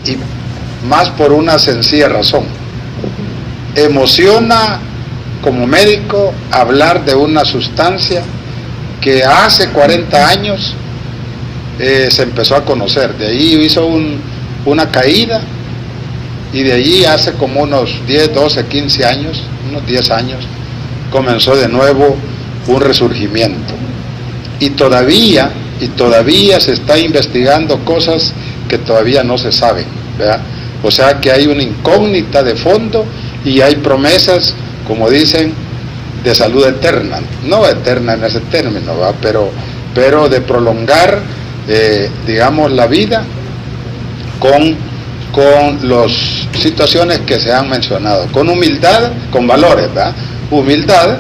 y más por una sencilla razón. Emociona como médico hablar de una sustancia que hace 40 años se empezó a conocer. De ahí hizo una caída, y de allí hace como unos 10, 12, 15 años, unos 10 años, comenzó de nuevo un resurgimiento. Y todavía se está investigando cosas que todavía no se saben, ¿verdad? O sea que hay una incógnita de fondo y hay promesas, como dicen, de salud eterna. No eterna en ese término, ¿verdad? Pero de prolongar, digamos, la vida con las situaciones que se han mencionado, con humildad, con valores, ¿verdad? Humildad,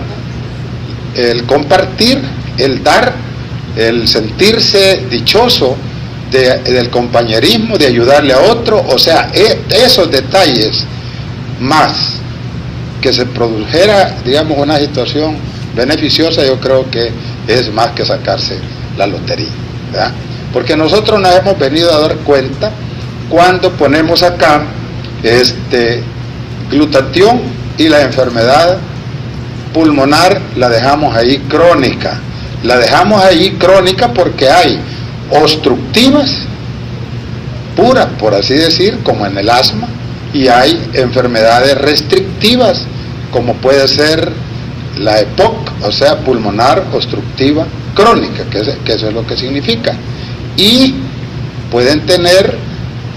el compartir, el dar, el sentirse dichoso del compañerismo, de ayudarle a otro. O sea, esos detalles, más que se produjera, digamos, una situación beneficiosa, yo creo que es más que sacarse la lotería, ¿verdad? Porque nosotros nos hemos venido a dar cuenta cuando ponemos acá glutatión, y la enfermedad pulmonar la dejamos ahí crónica. La dejamos ahí crónica porque hay obstructivas puras, por así decir, como en el asma, y hay enfermedades restrictivas, como puede ser la EPOC, o sea, pulmonar obstructiva crónica, que eso es lo que significa. Y pueden tener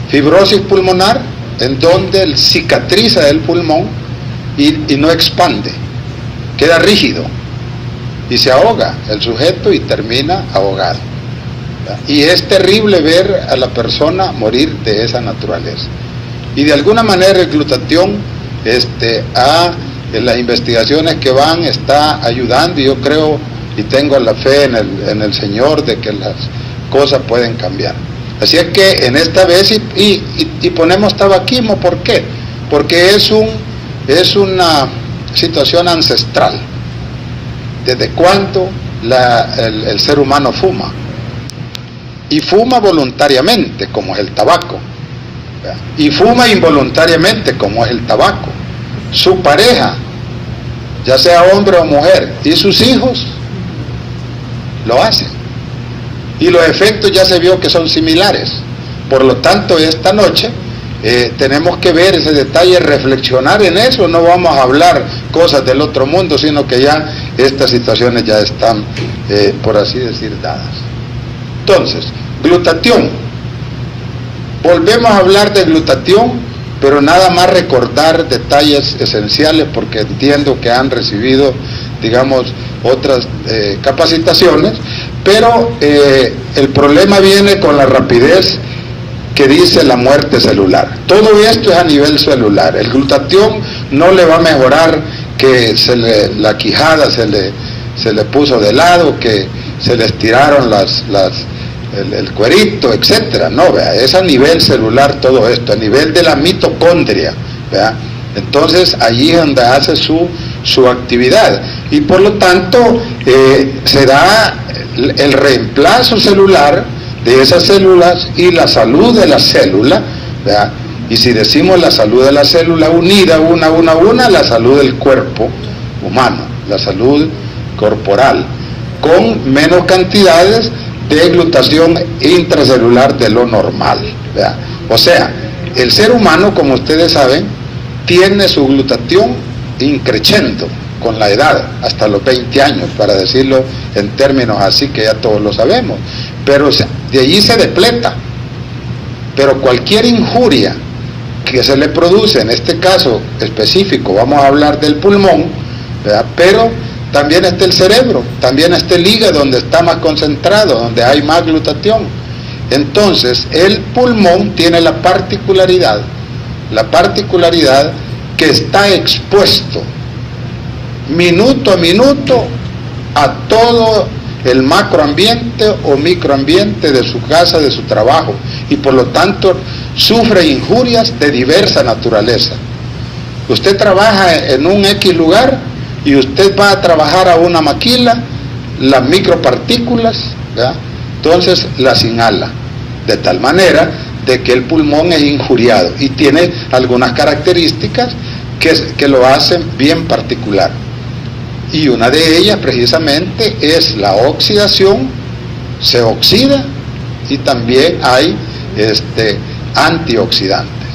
fibrosis pulmonar, en donde cicatriza el pulmón y no expande, queda rígido y se ahoga el sujeto y termina ahogado. Y es terrible ver a la persona morir de esa naturaleza. Y de alguna manera el glutatión, en las investigaciones que van, está ayudando, y yo creo y tengo la fe en el Señor de que las cosas pueden cambiar. Así es que en esta vez, y ponemos tabaquismo, ¿por qué? Porque es una situación ancestral. ¿Desde cuándo el ser humano fuma? Y fuma voluntariamente, como es el tabaco. Y fuma involuntariamente, como es el tabaco. Su pareja, ya sea hombre o mujer, y sus hijos, lo hacen. Y los efectos ya se vio que son similares. Por lo tanto, esta noche tenemos que ver ese detalle, reflexionar en eso. No vamos a hablar cosas del otro mundo, sino que ya estas situaciones ya están, por así decir, dadas. Entonces, glutatión. Volvemos a hablar de glutatión, pero nada más recordar detalles esenciales, porque entiendo que han recibido, digamos, otras capacitaciones, pero el problema viene con la rapidez que dice la muerte celular. Todo esto es a nivel celular. El glutatión no le va a mejorar que la quijada se le puso de lado, que se le estiraron el cuerito, etcétera. No, vea, es a nivel celular todo esto, a nivel de la mitocondria, vea. Entonces allí es donde hace su actividad, y por lo tanto se da el reemplazo celular de esas células y la salud de la célula, ¿verdad? Y si decimos la salud de la célula unida, una, la salud del cuerpo humano, la salud corporal, con menos cantidades de glutación intracelular de lo normal, ¿verdad? O sea, el ser humano, como ustedes saben, tiene su glutatión increciendo con la edad, hasta los 20 años, para decirlo en términos así que ya todos lo sabemos, pero de allí se depleta. Pero cualquier injuria que se le produce, en este caso específico, vamos a hablar del pulmón, ¿verdad? Pero también está el cerebro, también está el hígado, donde está más concentrado, donde hay más glutatión. Entonces, el pulmón tiene la particularidad que está expuesto minuto a minuto a todo el macroambiente o microambiente de su casa, de su trabajo, y por lo tanto sufre injurias de diversa naturaleza. Usted trabaja en un X lugar y usted va a trabajar a una maquila, las micropartículas, ¿verdad? Entonces las inhala, de tal manera de que el pulmón es injuriado y tiene algunas características que lo hacen bien particular. Y una de ellas precisamente es la oxidación, se oxida, y también hay antioxidantes.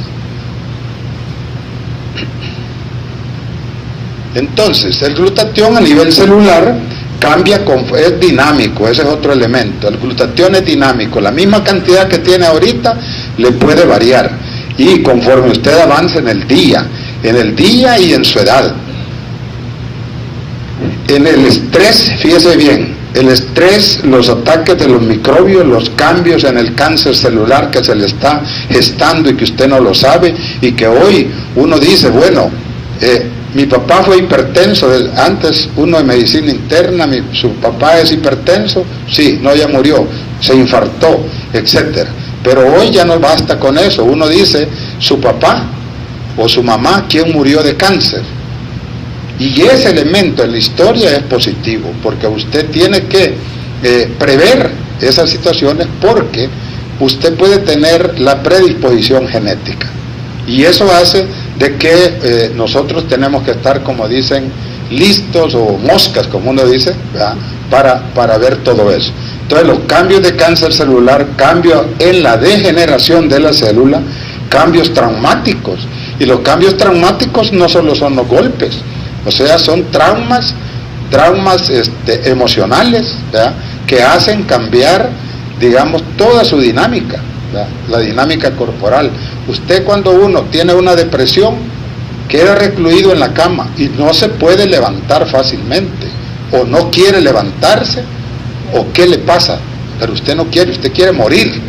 Entonces, el glutatión a nivel celular cambia, es dinámico, ese es otro elemento. El glutatión es dinámico, la misma cantidad que tiene ahorita le puede variar, y conforme usted avance en el día y en su edad. En el estrés, fíjese bien, el estrés, los ataques de los microbios, los cambios en el cáncer celular que se le está gestando y que usted no lo sabe, y que hoy uno dice, bueno, mi papá fue hipertenso, antes uno de medicina interna, su papá es hipertenso, sí, no, ya murió, se infartó, etcétera. Pero hoy ya no basta con eso, uno dice, su papá o su mamá, ¿quién murió de cáncer? Y ese elemento en la historia es positivo, porque usted tiene que prever esas situaciones, porque usted puede tener la predisposición genética. Y eso hace de que nosotros tenemos que estar, como dicen, listos, o moscas, como uno dice, ¿verdad?, para ver todo eso. Entonces, los cambios de cáncer celular, cambios en la degeneración de la célula, cambios traumáticos. Y los cambios traumáticos no solo son los golpes, o sea, son traumas emocionales, ¿verdad?, que hacen cambiar, digamos, toda su dinámica, ¿verdad?, la dinámica corporal. Usted, cuando uno tiene una depresión, queda recluido en la cama y no se puede levantar fácilmente, o no quiere levantarse, o qué le pasa, pero usted no quiere, usted quiere morir.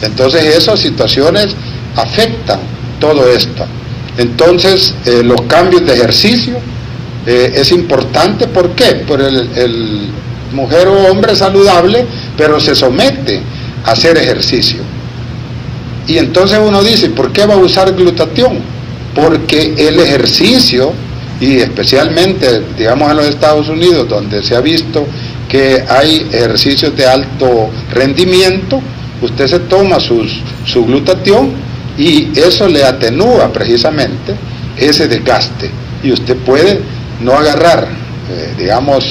Entonces esas situaciones afectan todo esto. Entonces los cambios de ejercicio es importante. ¿Por qué? Por el mujer o hombre saludable, pero se somete a hacer ejercicio. Y entonces uno dice, ¿por qué va a usar glutatión? Porque el ejercicio, y especialmente, digamos, en los Estados Unidos, donde se ha visto que hay ejercicios de alto rendimiento, usted se toma su glutatión y eso le atenúa precisamente ese desgaste, y usted puede no agarrar, digamos,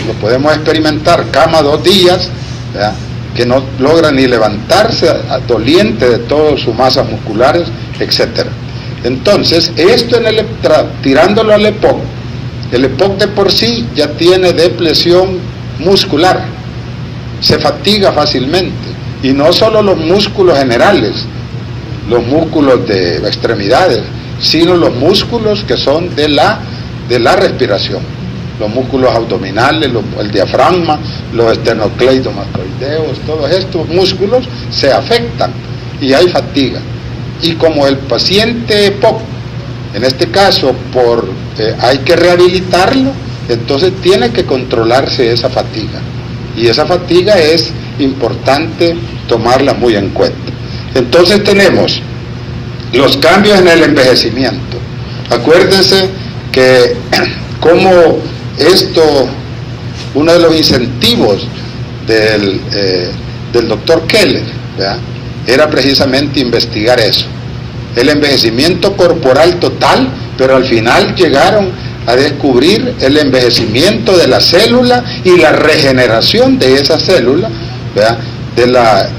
lo podemos experimentar, cama 2 días, ¿verdad?, que no logra ni levantarse, doliente de todas sus masas musculares, etcétera. Entonces, esto tirándolo al EPOC, el EPOC de por sí ya tiene depresión muscular, se fatiga fácilmente, y no solo los músculos generales, los músculos de extremidades, sino los músculos que son de la respiración, los músculos abdominales, el diafragma, los esternocleidomastoideos, todos estos músculos se afectan y hay fatiga. Y como el paciente EPOC, en este caso hay que rehabilitarlo, entonces tiene que controlarse esa fatiga, y esa fatiga es importante tomarla muy en cuenta. Entonces tenemos los cambios en el envejecimiento. Acuérdense que como uno de los incentivos del doctor Keller, ¿verdad?, era precisamente investigar eso, el envejecimiento corporal total, pero al final llegaron a descubrir el envejecimiento de la célula y la regeneración de esa célula, ¿verdad?,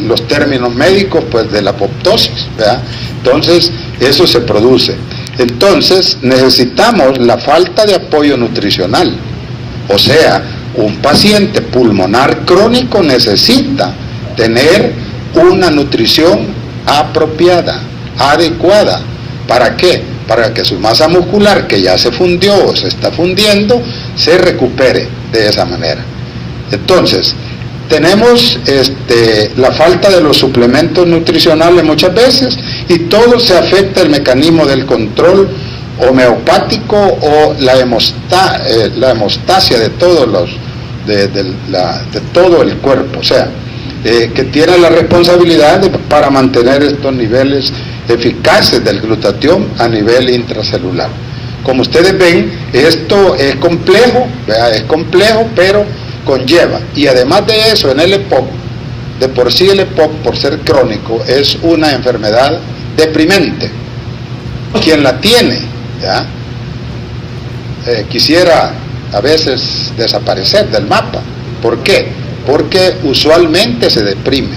los términos médicos, pues, de la apoptosis, ¿verdad? Entonces eso se produce. Entonces necesitamos la falta de apoyo nutricional, o sea, un paciente pulmonar crónico necesita tener una nutrición apropiada, adecuada. ¿Para qué? Para que su masa muscular, que ya se fundió o se está fundiendo, se recupere de esa manera. Entonces, tenemos la falta de los suplementos nutricionales muchas veces, y todo se afecta el mecanismo del control homeopático o la hemostasia de todos de todo el cuerpo, o sea, que tiene la responsabilidad para mantener estos niveles eficaces del glutatión a nivel intracelular. Como ustedes ven, esto es complejo, ¿verdad?, es complejo, pero conlleva, y además de eso, en el EPOC de por sí el EPOC, por ser crónico, es una enfermedad deprimente. Quien la tiene, ¿ya? Quisiera a veces desaparecer del mapa. ¿Por qué? Porque usualmente se deprime,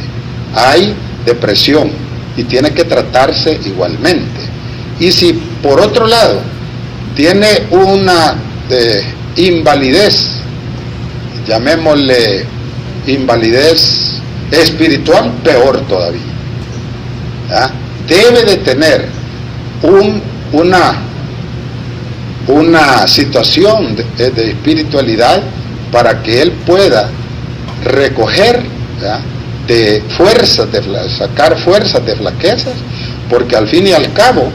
hay depresión y tiene que tratarse igualmente. Y si por otro lado tiene una invalidez, llamémosle invalidez espiritual, peor todavía, ¿ya? Debe de tener una situación de espiritualidad para que él pueda recoger, ¿ya?, de fuerzas, sacar fuerzas de flaquezas, porque al fin y al cabo,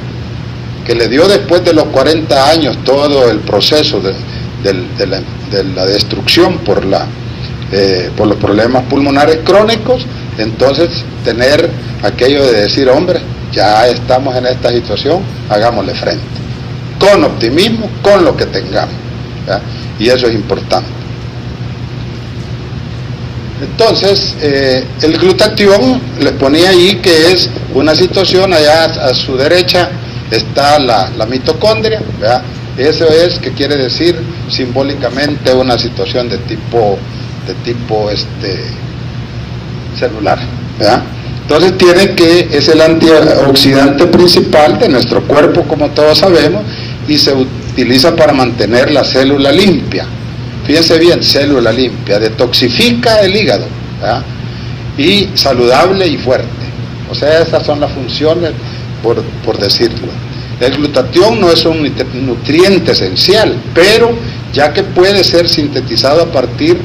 que le dio después de los 40 años todo el proceso de la destrucción por los problemas pulmonares crónicos, entonces tener aquello de decir, hombre, ya estamos en esta situación, hagámosle frente, con optimismo, con lo que tengamos, ¿ya? Y eso es importante. Entonces, el glutatión, les ponía ahí que es una situación, allá a su derecha está la mitocondria, ¿verdad? Eso es, que quiere decir simbólicamente una situación de tipo celular, ¿verdad? Entonces es el antioxidante principal de nuestro cuerpo, como todos sabemos, y se utiliza para mantener la célula limpia. Fíjense bien, célula limpia, detoxifica el hígado, ¿verdad? Y saludable y fuerte. O sea, esas son las funciones, por decirlo. El glutatión no es un nutriente esencial, pero ya que puede ser sintetizado a partir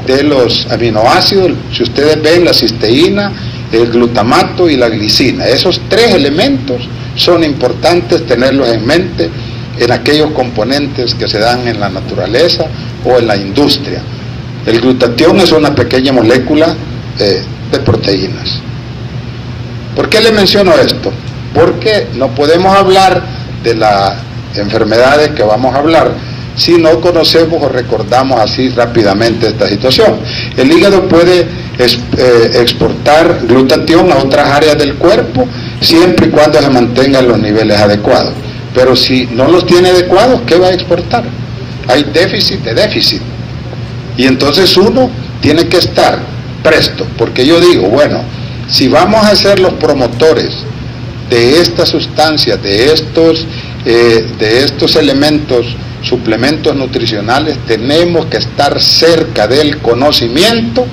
de los aminoácidos, si ustedes ven, la cisteína, el glutamato y la glicina. Esos tres elementos son importantes tenerlos en mente en aquellos componentes que se dan en la naturaleza o en la industria. El glutatión es una pequeña molécula de proteínas. ¿Por qué le menciono esto? Porque no podemos hablar de las enfermedades que vamos a hablar si no conocemos o recordamos así rápidamente esta situación. El hígado puede exportar glutatión a otras áreas del cuerpo siempre y cuando se mantengan los niveles adecuados. Pero si no los tiene adecuados, ¿qué va a exportar? Hay déficit de déficit. Y entonces uno tiene que estar presto, porque yo digo, bueno, si vamos a ser los promotores de estas sustancias, de estos elementos, suplementos nutricionales, tenemos que estar cerca del conocimiento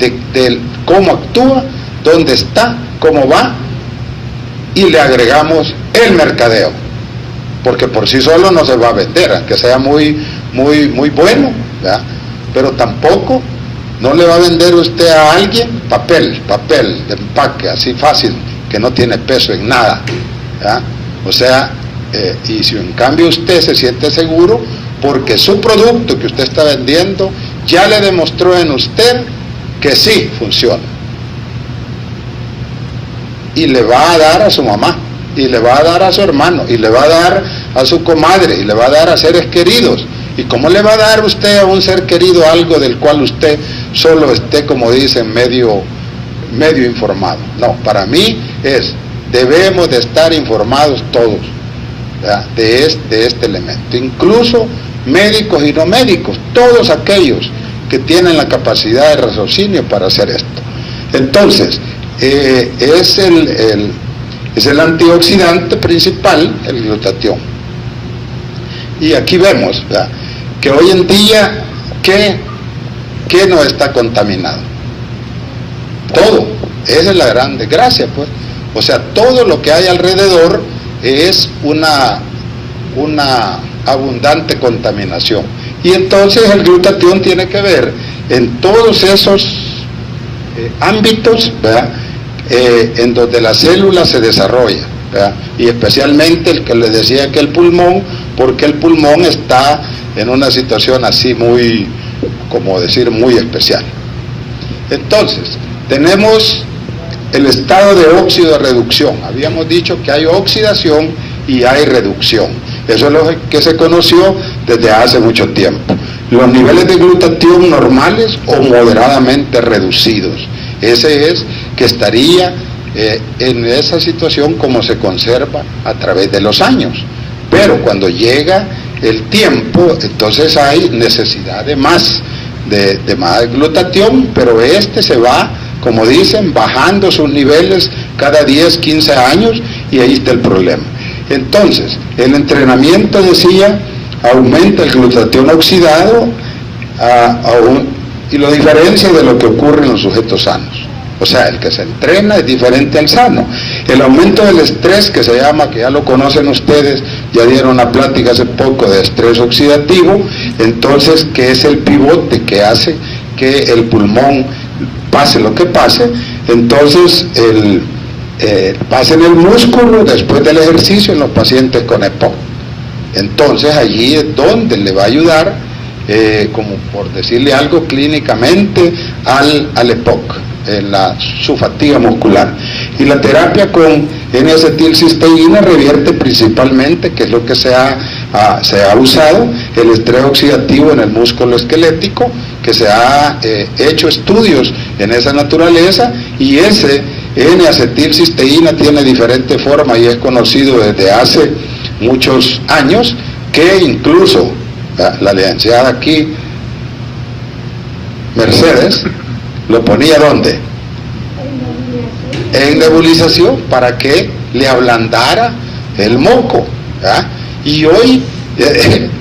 de cómo actúa, dónde está, cómo va, y le agregamos el mercadeo, porque por sí solo no se va a vender, aunque sea muy bueno, ¿verdad? Pero tampoco no le va a vender usted a alguien papel de empaque, así fácil, que no tiene peso en nada, ¿verdad? O sea, y si en cambio usted se siente seguro, porque su producto que usted está vendiendo ya le demostró en usted que sí funciona, y le va a dar a su mamá, y le va a dar a su hermano, y le va a dar a su comadre, y le va a dar a seres queridos. ¿Y cómo le va a dar usted a un ser querido algo del cual usted solo esté, como dicen, medio informado? No, para mí debemos de estar informados todos, ¿verdad?, de este elemento, incluso médicos y no médicos, todos aquellos que tienen la capacidad de raciocinio para hacer esto. Entonces, es el antioxidante principal, el glutatión. Y aquí vemos, ¿verdad?, que hoy en día, ¿qué no está contaminado? Todo. Esa es la gran desgracia, pues. O sea, todo lo que hay alrededor es una abundante contaminación. Y entonces el glutatión tiene que ver en todos esos ámbitos, ¿verdad?, en donde la célula se desarrolla, ¿verdad?, y especialmente el que les decía, que el pulmón, porque el pulmón está en una situación así muy especial. Entonces, tenemos el estado de óxido de reducción. Habíamos dicho que hay oxidación y hay reducción. Eso es lo que se conoció desde hace mucho tiempo. Los niveles de glutatión normales o moderadamente reducidos. Ese es que estaría en esa situación como se conserva a través de los años. Pero cuando llega el tiempo, entonces hay necesidad de más glutatión, pero este se va, como dicen, bajando sus niveles cada 10, 15 años, y ahí está el problema. Entonces, el entrenamiento, decía, aumenta el glutatión oxidado y lo diferencia de lo que ocurre en los sujetos sanos. O sea, el que se entrena es diferente al sano. El aumento del estrés, que se llama, que ya lo conocen ustedes, ya dieron una plática hace poco de estrés oxidativo, entonces, que es el pivote que hace que el pulmón pase lo que pase, entonces pasa en el músculo después del ejercicio en los pacientes con EPOC. Entonces allí es donde le va a ayudar, como por decirle algo clínicamente, al EPOC, en su fatiga muscular. Y la terapia con N-acetilcisteína revierte principalmente, que es lo que se ha usado, el estrés oxidativo en el músculo esquelético, que se ha hecho estudios en esa naturaleza, y ese N-acetilcisteína tiene diferentes formas y es conocido desde hace muchos años, que incluso la licenciada aquí, Mercedes, lo ponía ¿dónde? En nebulización, para que le ablandara el moco, ¿verdad? Y hoy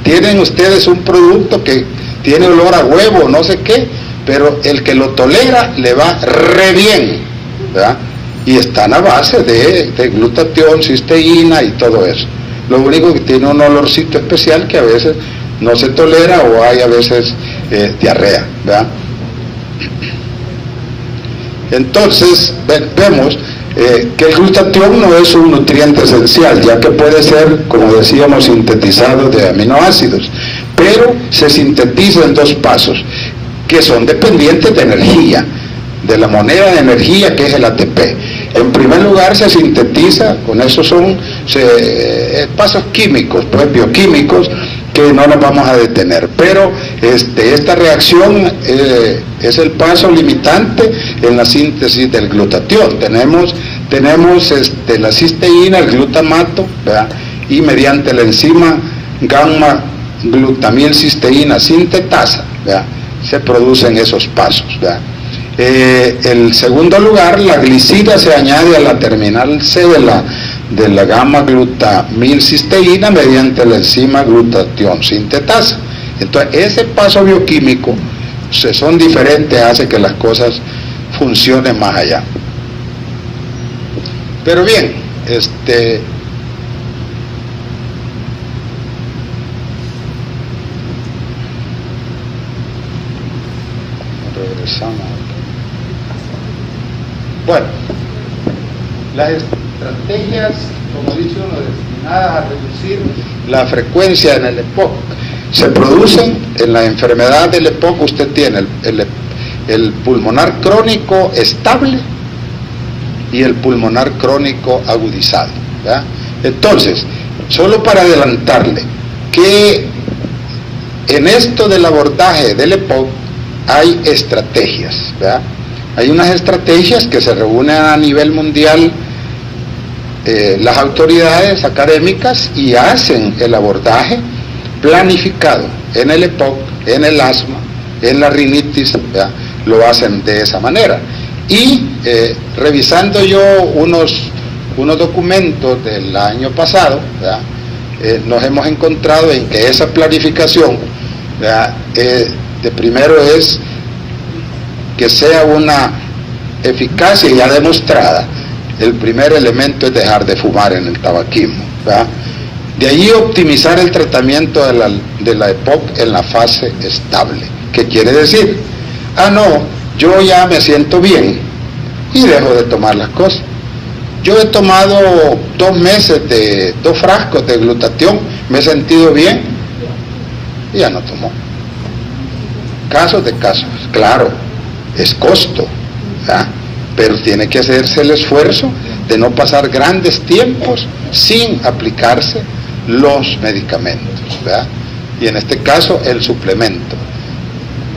tienen ustedes un producto que tiene olor a huevo, no sé qué, pero el que lo tolera le va re bien, ¿verdad? Y están a base de glutatión, cisteína y todo eso. Lo único que tiene un olorcito especial que a veces no se tolera, o hay a veces diarrea, ¿verdad? Entonces vemos que el glutatión no es un nutriente esencial, ya que puede ser, como decíamos, sintetizado de aminoácidos, pero se sintetiza en dos pasos, que son dependientes de energía, de la moneda de energía que es el ATP. En primer lugar se sintetiza, con eso son pasos químicos, pues bioquímicos, que no nos vamos a detener, pero esta reacción es el paso limitante en la síntesis del glutatión. Tenemos la cisteína, el glutamato, ¿verdad? Y mediante la enzima gamma glutamilcisteína sintetasa, ¿verdad?, se producen esos pasos, ¿verdad? En segundo lugar, la glicida se añade a la terminal C de la gamma glutamilcisteína mediante la enzima glutatión sintetasa. Entonces, ese paso bioquímico son diferentes, hace que las cosas funcionen más allá. Pero bien, regresamos. Bueno, las estrategias, como dice uno, destinadas a reducir la frecuencia en el EPOC, se producen en la enfermedad del EPOC. Usted tiene el pulmonar crónico estable y el pulmonar crónico agudizado, ¿verdad? Entonces, solo para adelantarle que en esto del abordaje del EPOC hay estrategias, ¿verdad? Hay unas estrategias que se reúnen a nivel mundial, las autoridades académicas, y hacen el abordaje planificado en el EPOC, en el asma, en la rinitis, ¿verdad? Lo hacen de esa manera. Y revisando yo unos documentos del año pasado, ¿verdad?, nos hemos encontrado en que esa planificación, ¿verdad?, de primero es que sea una eficacia ya demostrada. El primer elemento es dejar de fumar en el tabaquismo, ¿verdad? De allí optimizar el tratamiento de la EPOC en la fase estable. ¿Qué quiere decir? No, yo ya me siento bien y dejo de tomar las cosas. Yo he tomado 2 meses de 2 frascos de glutatión, me he sentido bien y ya no tomo. Casos de casos, claro, es costo, ¿verdad?, pero tiene que hacerse el esfuerzo de no pasar grandes tiempos sin aplicarse los medicamentos, ¿verdad? Y en este caso el suplemento.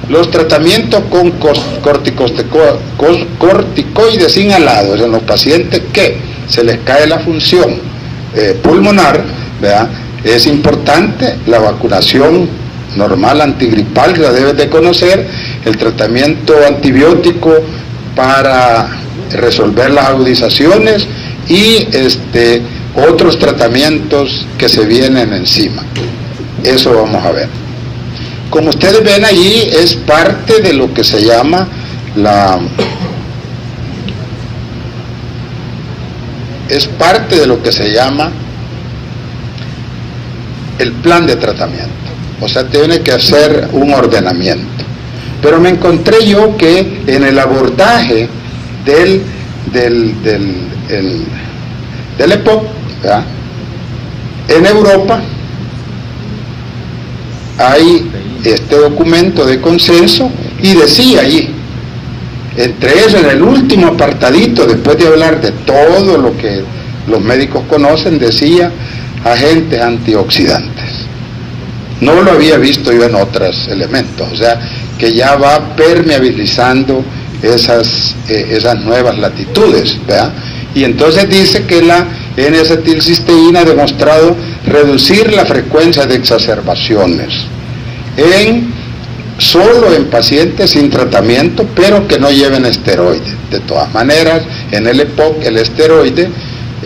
Los tratamientos con corticoides inhalados en los pacientes que se les cae la función pulmonar, ¿verdad? Es importante la vacunación normal antigripal, que la debes de conocer, el tratamiento antibiótico para resolver las agudizaciones y otros tratamientos que se vienen encima. Eso vamos a ver. Como ustedes ven allí, es parte de lo que se llama el plan de tratamiento. O sea, tiene que hacer un ordenamiento. Pero me encontré yo que en el abordaje del EPOC, ¿verdad?, en Europa hay este documento de consenso y decía allí, entre eso, en el último apartadito, después de hablar de todo lo que los médicos conocen, decía agentes antioxidantes. No lo había visto yo en otros elementos, o sea, que ya va permeabilizando esas nuevas latitudes, ¿verdad? Y entonces dice que la N-acetilcisteína ha demostrado reducir la frecuencia de exacerbaciones solo en pacientes sin tratamiento, pero que no lleven esteroide. De todas maneras, en el EPOC el esteroide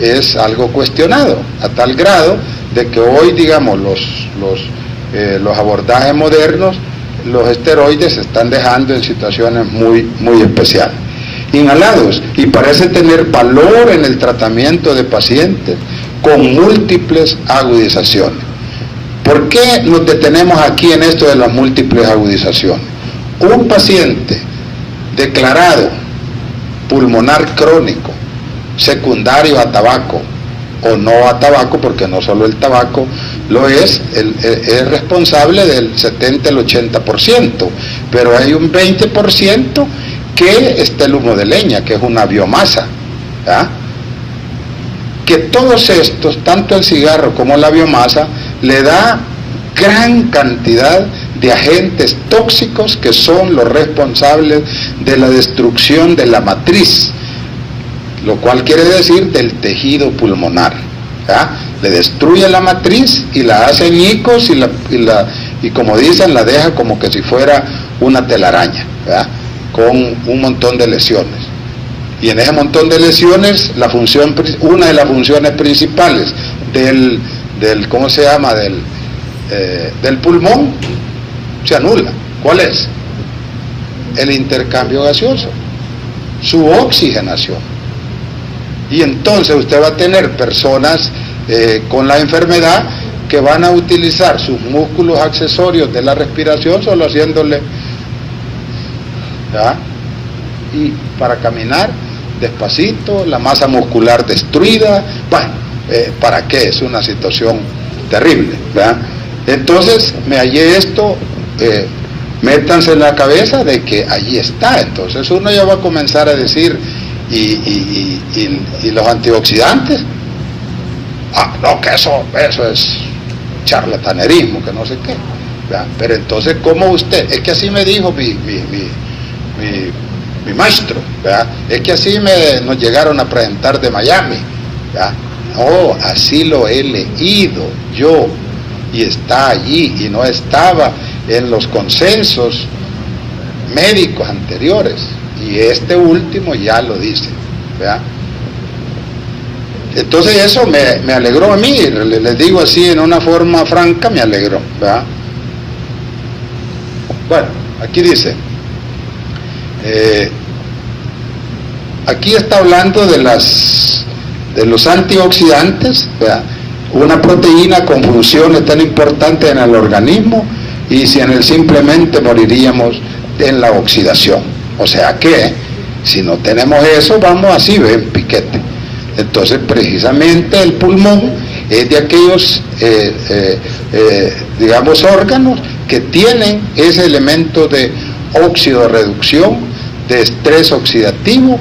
es algo cuestionado, a tal grado de que hoy, digamos, los abordajes modernos, los esteroides se están dejando en situaciones muy, muy especiales. Inhalados, y parece tener valor en el tratamiento de pacientes con múltiples agudizaciones. ¿Por qué nos detenemos aquí en esto de las múltiples agudizaciones? Un paciente declarado pulmonar crónico, secundario a tabaco, o no a tabaco, porque no solo el tabaco lo es responsable del 70 al 80%, pero hay un 20% que está el humo de leña, que es una biomasa, ¿verdad? Que todos estos, tanto el cigarro como la biomasa, le da gran cantidad de agentes tóxicos que son los responsables de la destrucción de la matriz, lo cual quiere decir del tejido pulmonar, ¿verdad? Le destruye la matriz y la hace añicos y como dicen, la deja como que si fuera una telaraña, ¿verdad?, con un montón de lesiones. Y en ese montón de lesiones, una de las funciones principales del ¿cómo se llama?, del pulmón se anula. ¿Cuál es? El intercambio gaseoso, su oxigenación. Y entonces usted va a tener personas con la enfermedad que van a utilizar sus músculos accesorios de la respiración solo haciéndole, ¿ya?, y para caminar despacito, la masa muscular destruida. Bueno, ¿para qué? Es una situación terrible, ¿verdad? Entonces me hallé esto, métanse en la cabeza de que allí está. Entonces uno ya va a comenzar a decir, y los antioxidantes, no, que eso es charlatanerismo, que no sé qué, ¿verdad? Pero entonces, ¿cómo usted? Es que así me dijo mi maestro, ¿verdad? Es que así nos llegaron a presentar de Miami, ¿verdad? No, así lo he leído yo, y está allí, y no estaba en los consensos médicos anteriores, y este último ya lo dice, ¿verdad? Entonces eso me alegró a mí, les digo así en una forma franca, me alegró, ¿verdad? Bueno, aquí dice, aquí está hablando de los antioxidantes, ¿verdad?, una proteína con funciones tan importantes en el organismo, y sin él simplemente moriríamos en la oxidación. O sea que, si no tenemos eso, vamos así, ven, piquete. Entonces, precisamente el pulmón es de aquellos, digamos, órganos que tienen ese elemento de oxidorreducción, de estrés oxidativo,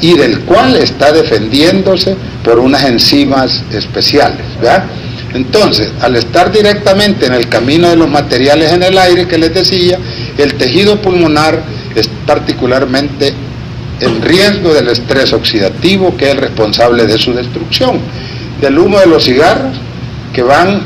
y del cual está defendiéndose por unas enzimas especiales, ¿verdad? Entonces, al estar directamente en el camino de los materiales en el aire que les decía, el tejido pulmonar es particularmente en riesgo del estrés oxidativo, que es el responsable de su destrucción, del humo de los cigarros, que van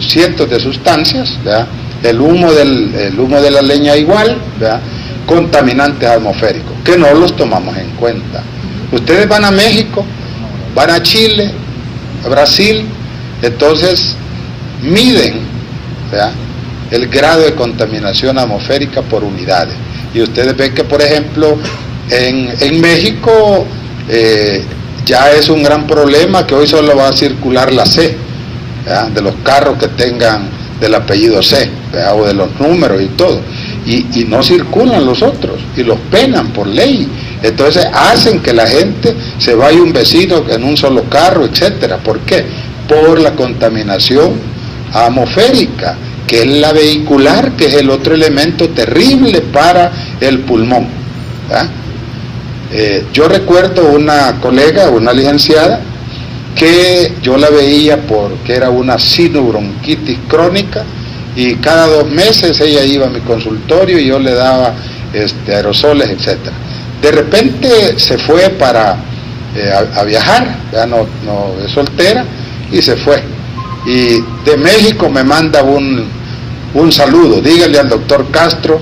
cientos de sustancias, ¿verdad? El humo de la leña igual, ¿verdad? Contaminantes atmosféricos, que no los tomamos en cuenta. Ustedes van a México, van a Chile, a Brasil, entonces miden, ¿verdad?, el grado de contaminación atmosférica por unidades. Y ustedes ven que, por ejemplo, en México ya es un gran problema que hoy solo va a circular la C, ¿verdad?, de los carros que tengan del apellido C, ¿verdad?, o de los números y todo. Y no circulan los otros, y los penan por ley. Entonces hacen que la gente se vaya un vecino en un solo carro, etcétera. ¿Por qué? Por la contaminación atmosférica, que es la vehicular, que es el otro elemento terrible para el pulmón, ¿verdad? Yo recuerdo una colega, una licenciada, que yo la veía porque era una sinobronquitis crónica, y cada 2 meses ella iba a mi consultorio y yo le daba aerosoles, etcétera. De repente se fue para a viajar, ya no es soltera, y se fue. Y de México me manda un saludo: dígale al doctor Castro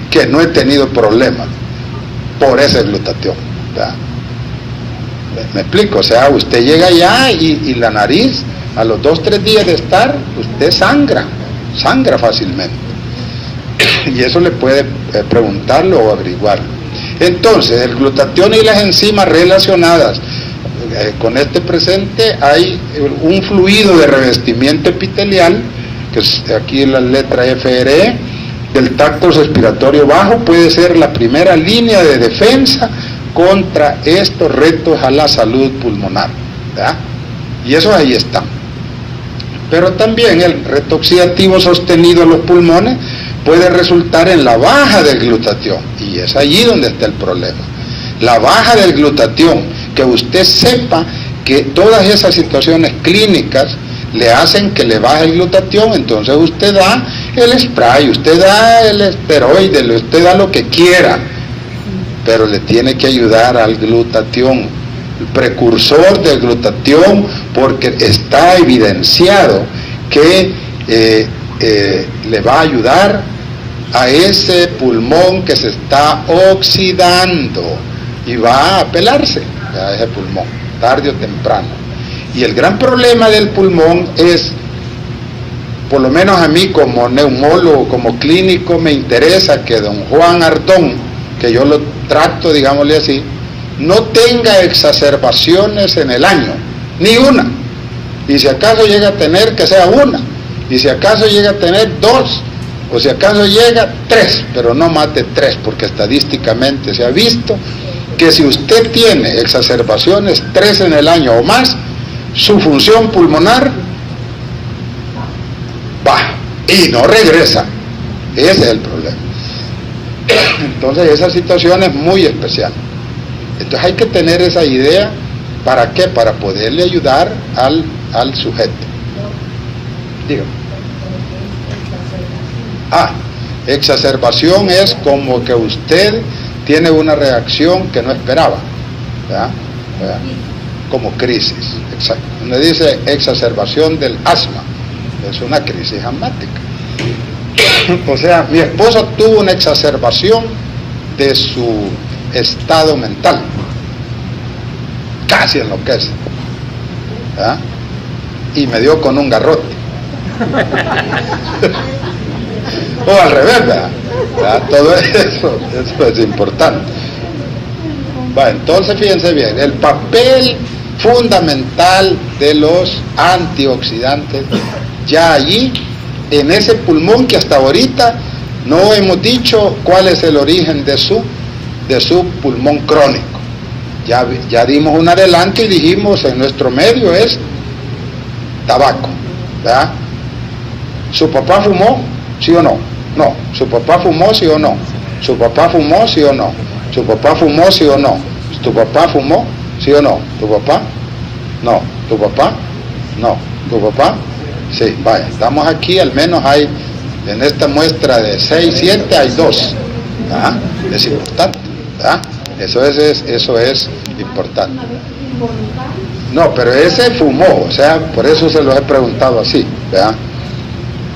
que no he tenido problemas por ese glutatión, ¿verdad? ¿Me explico? O sea, usted llega allá y la nariz, a los 2-3 días de estar, usted sangra fácilmente. Y eso le puede preguntarlo o averiguarlo. Entonces, el glutatión y las enzimas relacionadas con este presente, hay un fluido de revestimiento epitelial, que es aquí la letra FRE, del tracto respiratorio bajo. Puede ser la primera línea de defensa contra estos retos a la salud pulmonar, ¿verdad? Y eso ahí está. Pero también el reto oxidativo sostenido en los pulmones puede resultar en la baja del glutatión, y es allí donde está el problema. La baja del glutatión, que usted sepa que todas esas situaciones clínicas le hacen que le baje el glutatión, entonces usted da el spray, usted da el esteroide, usted da lo que quiera, pero le tiene que ayudar al glutatión, el precursor del glutatión, porque está evidenciado que le va a ayudar a ese pulmón que se está oxidando, y va a pelarse a ese pulmón, tarde o temprano. Y el gran problema del pulmón es, por lo menos a mí como neumólogo, como clínico, me interesa que don Juan Ardón, que yo lo trato, digámosle así, no tenga exacerbaciones en el año, ni una. Y si acaso llega a tener, que sea una. Y si acaso llega a tener 2, o si acaso llega 3, pero no más de 3, porque estadísticamente se ha visto que si usted tiene exacerbaciones 3 en el año o más, su función pulmonar baja y no regresa. Ese es el problema. Entonces esa situación es muy especial. Entonces hay que tener esa idea. ¿Para qué? Para poderle ayudar al sujeto. Dígame. Exacerbación es como que usted tiene una reacción que no esperaba, ¿verdad? ¿verdad? Como crisis, exacto. Donde dice exacerbación del asma, es una crisis asmática. O sea, mi esposa tuvo una exacerbación de su estado mental, casi enloquece, ¿verdad? Y me dio con un garrote. O al revés, ¿verdad? Todo eso es importante. Bueno, entonces fíjense bien, el papel fundamental de los antioxidantes, ya allí, en ese pulmón que hasta ahorita no hemos dicho cuál es el origen de su pulmón crónico. Ya dimos un adelanto y dijimos, en nuestro medio es tabaco, ¿verdad? ¿Su papá fumó? ¿Sí o no? No. ¿Su papá fumó? ¿Sí o no? ¿Su papá fumó? ¿Sí o no? ¿Su papá fumó? ¿Sí o no? ¿Tu papá fumó? ¿Sí o no? ¿Tu papá? No. ¿Tu papá? No. ¿Tu papá? Sí, vaya, estamos aquí, al menos hay En esta muestra de 6, 7 hay 2. ¿Ah? Es importante. ¿Ah? Eso es importante. No, pero ese fumó, o sea, por eso se lo he preguntado así, ¿verdad?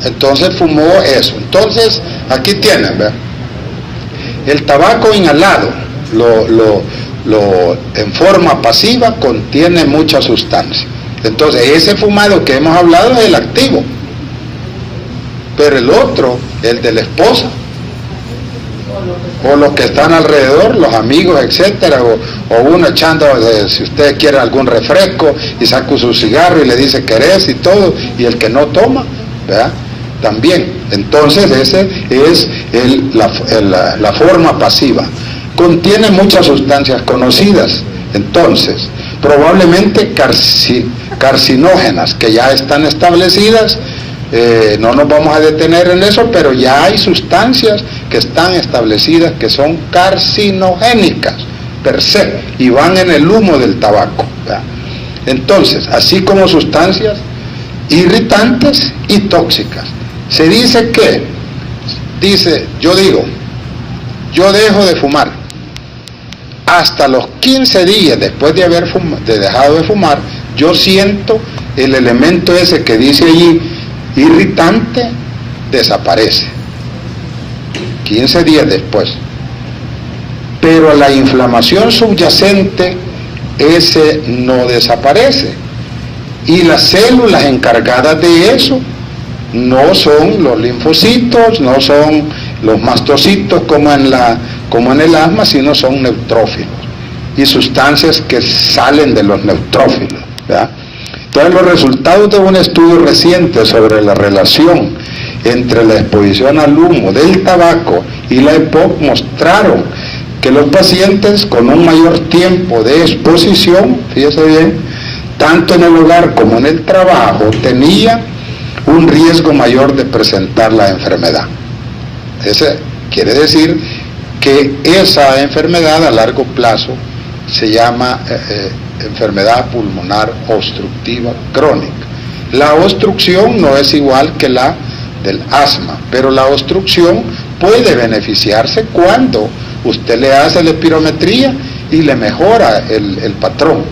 Entonces fumó eso. Entonces, aquí tienen, ¿verdad? El tabaco inhalado, en forma pasiva, contiene mucha sustancia. Entonces, ese fumado que hemos hablado es el activo. Pero el otro, el de la esposa, o los que están alrededor, los amigos, etcétera, o uno echando, si ustedes quieren algún refresco, y saca su cigarro y le dice querés y todo, y el que no toma, ¿verdad? También. Entonces ese es la forma pasiva. Contiene muchas sustancias conocidas, entonces probablemente carcinógenas, que ya están establecidas. No nos vamos a detener en eso, pero ya hay sustancias que están establecidas que son carcinogénicas per se y van en el humo del tabaco, ¿verdad? Entonces, así como sustancias irritantes y tóxicas. Se dice que, yo dejo de fumar. Hasta los 15 días después de haber dejado de fumar, yo siento el elemento ese que dice allí, irritante, desaparece. 15 días después. Pero la inflamación subyacente, ese no desaparece. Y las células encargadas de eso no son los linfocitos, no son los mastocitos como en el asma, sino son neutrófilos y sustancias que salen de los neutrófilos, ¿verdad? Entonces, los resultados de un estudio reciente sobre la relación entre la exposición al humo del tabaco y la EPOC mostraron que los pacientes con un mayor tiempo de exposición, fíjese bien, tanto en el hogar como en el trabajo, tenían un riesgo mayor de presentar la enfermedad. Ese quiere decir que esa enfermedad a largo plazo se llama enfermedad pulmonar obstructiva crónica. La obstrucción no es igual que la del asma, pero la obstrucción puede beneficiarse cuando usted le hace la espirometría y le mejora el patrón.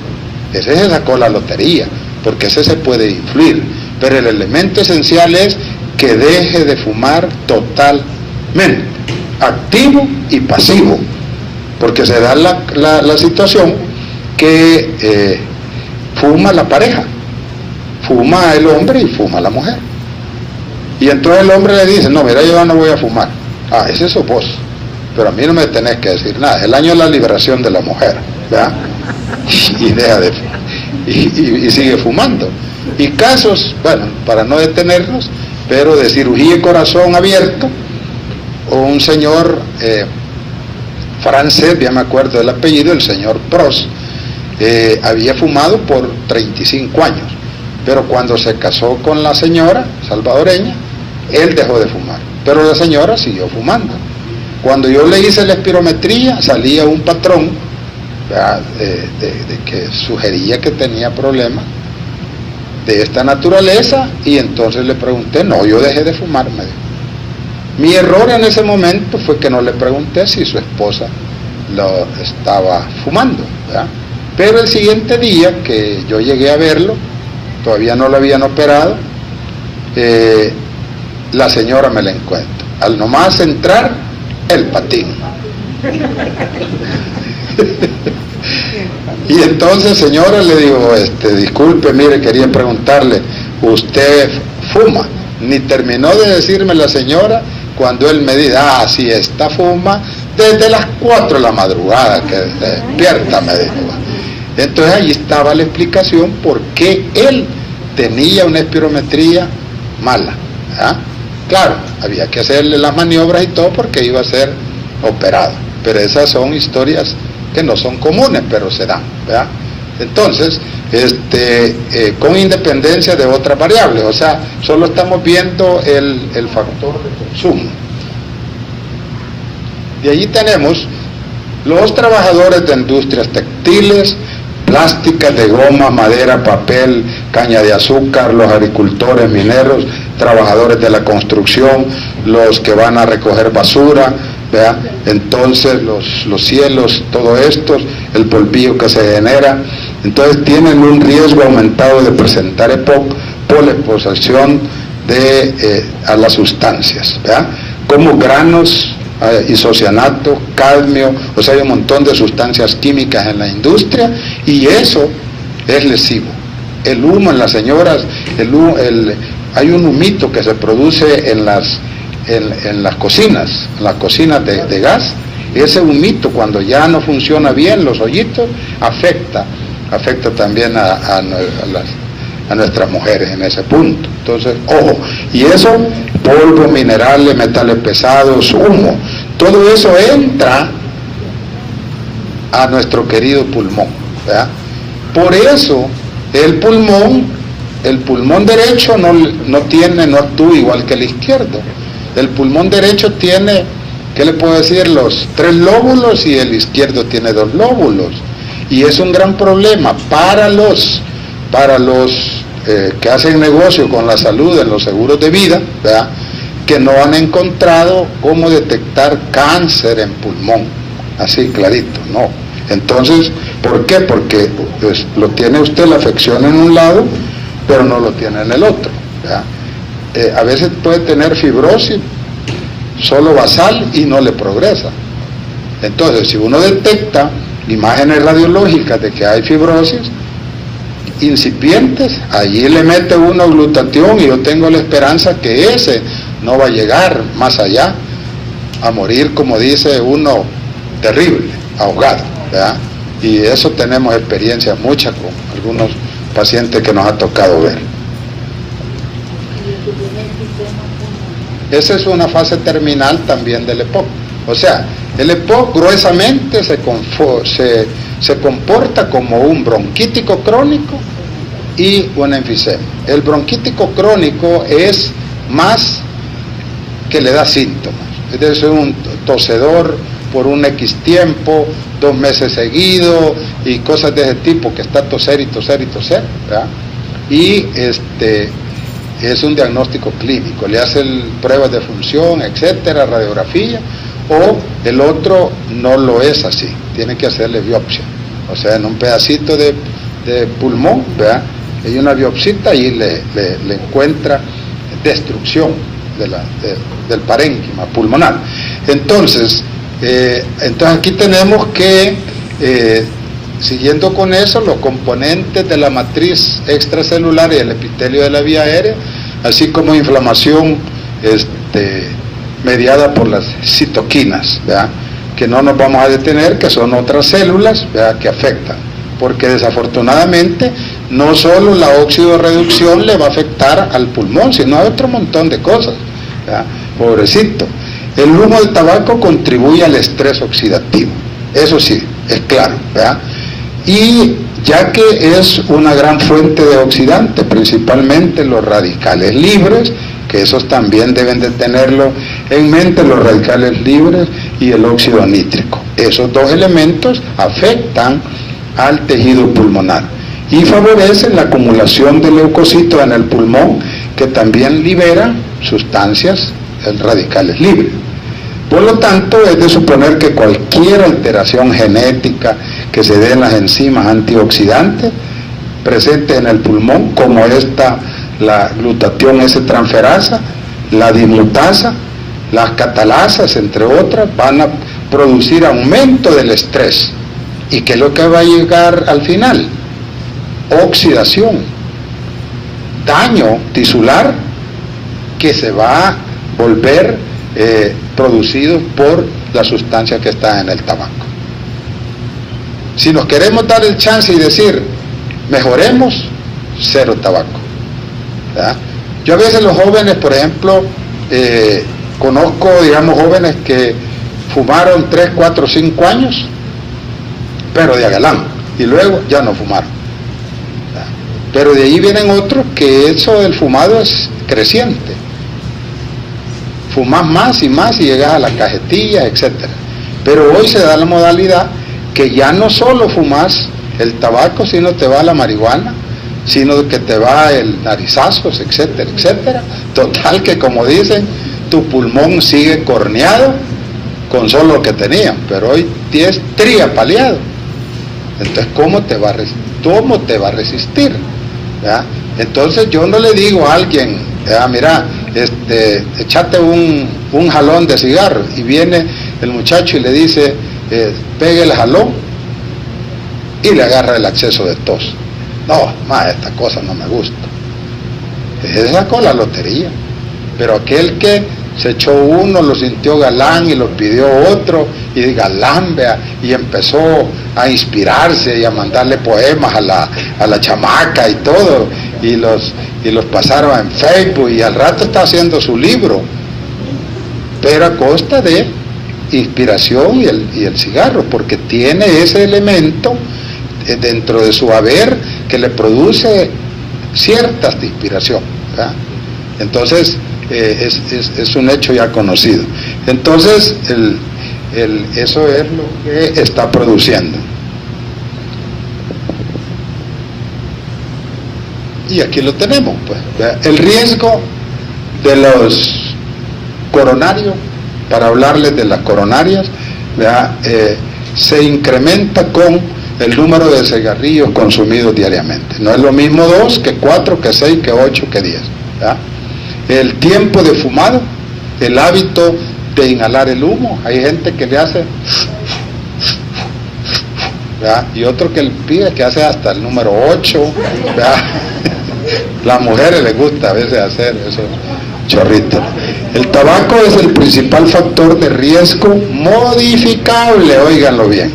Ese se sacó la lotería, porque ese se puede influir, pero el elemento esencial es que deje de fumar totalmente, activo y pasivo, porque se da la situación que fuma la pareja, fuma el hombre y fuma la mujer, y entonces el hombre le dice, no, mira, yo no voy a fumar. Ah, ese es su voz, pero a mí no me tenés que decir nada. El año de la liberación de la mujer, ¿verdad? Y deja de fumar, y sigue fumando. Y casos, bueno, para no detenernos, pero de cirugía de corazón abierto, un señor francés, ya me acuerdo del apellido, el señor Prost, había fumado por 35 años, pero cuando se casó con la señora salvadoreña, él dejó de fumar, pero la señora siguió fumando. Cuando yo le hice la espirometría, salía un patrón de que sugería que tenía problemas de esta naturaleza, y entonces le pregunté, no, yo dejé de fumar, me dijo. Mi error en ese momento fue que no le pregunté si su esposa lo estaba fumando, ¿verdad? Pero el siguiente día que yo llegué a verlo, todavía no lo habían operado, la señora me la encuentra. Al nomás entrar, el patín. Y entonces, señora, le digo, disculpe, mire, quería preguntarle, ¿usted fuma? Ni terminó de decirme la señora cuando él me dice, sí, esta fuma desde las 4 de la madrugada, que despierta, me dijo. Entonces ahí estaba la explicación por qué él tenía una espirometría mala, ¿verdad? Claro, había que hacerle las maniobras y todo porque iba a ser operado, pero esas son historias que no son comunes, pero se dan, ¿verdad? Entonces, con independencia de otras variables, o sea, solo estamos viendo el factor de consumo. Y allí tenemos los trabajadores de industrias textiles, plásticas, de goma, madera, papel, caña de azúcar, los agricultores, mineros, trabajadores de la construcción, los que van a recoger basura, ¿vea? Entonces los cielos, todo esto, el polvillo que se genera, entonces tienen un riesgo aumentado de presentar EPOC por la exposición a las sustancias, ¿vea? Como granos, isocianato, cadmio, o sea, hay un montón de sustancias químicas en la industria y eso es lesivo. El humo en las señoras, hay un humito que se produce en las cocinas de gas. Ese humito, cuando ya no funciona bien los hoyitos, afecta también a nuestras mujeres en ese punto. Entonces, ojo, y eso, polvo, minerales, metales pesados, humo, todo eso entra a nuestro querido pulmón, ¿verdad? Por eso el pulmón derecho no actúa igual que el izquierdo. El pulmón derecho tiene, ¿qué le puedo decir? Los 3 lóbulos y el izquierdo tiene 2 lóbulos. Y es un gran problema para los que hacen negocio con la salud en los seguros de vida, ¿verdad? Que no han encontrado cómo detectar cáncer en pulmón, así clarito, no. Entonces, ¿por qué? Porque pues, lo tiene usted la afección en un lado, pero no lo tiene en el otro, ¿verdad? A veces puede tener fibrosis solo basal y no le progresa. Entonces, si uno detecta imágenes radiológicas de que hay fibrosis incipientes, allí le mete uno glutatión y yo tengo la esperanza que ese no va a llegar más allá a morir, como dice uno, terrible, ahogado, ¿verdad? Y eso tenemos experiencia mucha con algunos pacientes que nos ha tocado ver. Esa es una fase terminal también del EPOC. O sea, el EPOC gruesamente se comporta como un bronquítico crónico y un enfisema. El bronquítico crónico es más que le da síntomas. Es decir, un tosedor por un X tiempo, 2 meses seguidos y cosas de ese tipo, que está toser y toser y toser, ¿verdad? Y es un diagnóstico clínico, le hacen pruebas de función, etcétera, radiografía, o el otro no lo es así, tiene que hacerle biopsia, o sea, en un pedacito de pulmón, ¿verdad? Hay una biopsita y le encuentra destrucción del parénquima pulmonar. Entonces aquí tenemos que, siguiendo con eso, los componentes de la matriz extracelular y el epitelio de la vía aérea, así como inflamación mediada por las citoquinas, ¿verdad? Que no nos vamos a detener, que son otras células, ¿verdad? Que afectan, porque desafortunadamente no solo la oxidorreducción le va a afectar al pulmón, sino a otro montón de cosas, ¿verdad? Pobrecito. El humo del tabaco contribuye al estrés oxidativo, eso sí, es claro, ¿verdad? Y ya que es una gran fuente de oxidante, principalmente los radicales libres, que esos también deben de tenerlo en mente, los radicales libres y el óxido nítrico. Esos 2 elementos afectan al tejido pulmonar y favorecen la acumulación de leucocitos en el pulmón, que también liberan sustancias radicales libres. Por lo tanto, es de suponer que cualquier alteración genética que se dé en las enzimas antioxidantes presentes en el pulmón, como la glutatión S-transferasa, la dismutasa, las catalasas, entre otras, van a producir aumento del estrés. ¿Y qué es lo que va a llegar al final? Oxidación, daño tisular que se va a volver producido por la sustancia que está en el tabaco. Si nos queremos dar el chance y decir, mejoremos, 0 tabaco, ¿verdad? Yo a veces los jóvenes, por ejemplo, conozco, digamos, jóvenes que fumaron 3, 4, 5 años, pero de agalán, y luego ya no fumaron, ¿verdad? Pero de ahí vienen otros que eso del fumado es creciente. Fumás más y más y llegas a la cajetilla, etcétera. Pero hoy se da la modalidad que ya no solo fumas el tabaco, sino te va la marihuana, sino que te va el narizazos, etcétera, etcétera. Total que, como dicen, tu pulmón sigue corneado con solo lo que tenían, pero hoy tienes triapaleado. Entonces, ¿cómo te va a resistir? ¿Ya? Entonces, yo no le digo a alguien, mira, échate un jalón de cigarro, y viene el muchacho y le dice, pegue el jalón, y le agarra el acceso de tos. No, esta cosa no me gusta. Ese sacó la lotería. Pero aquel que se echó uno, lo sintió galán y lo pidió otro, y galán, vea, y empezó a inspirarse y a mandarle poemas a la chamaca y todo, y los pasaron en Facebook, y al rato está haciendo su libro, pero a costa de inspiración y el cigarro, porque tiene ese elemento dentro de su haber que le produce ciertas de inspiración, ¿verdad? Entonces es un hecho ya conocido. Entonces eso es lo que está produciendo. Y aquí lo tenemos, pues, ¿verdad? El riesgo de los coronarios, para hablarles de las coronarias, ¿verdad? Se incrementa con el número de cigarrillos consumidos diariamente. No es lo mismo 2 que 4 que 6 que 8 que 10, ¿verdad? El tiempo de fumado, el hábito de inhalar el humo. Hay gente que le hace, ¿verdad? Y otro que el pide que hace hasta el número 8, ¿verdad? Las mujeres les gusta a veces hacer esos chorritos. El tabaco es el principal factor de riesgo modificable, óiganlo bien.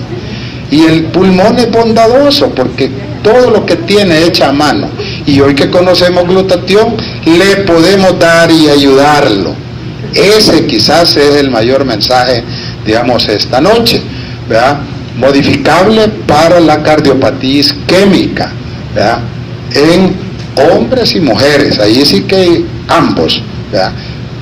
Y el pulmón es bondadoso porque todo lo que tiene hecha a mano. Y hoy que conocemos glutatión, le podemos dar y ayudarlo. Ese quizás es el mayor mensaje, digamos, esta noche, ¿verdad? Modificable para la cardiopatía isquémica, ¿verdad? En hombres y mujeres, ahí sí que ambos, ¿verdad?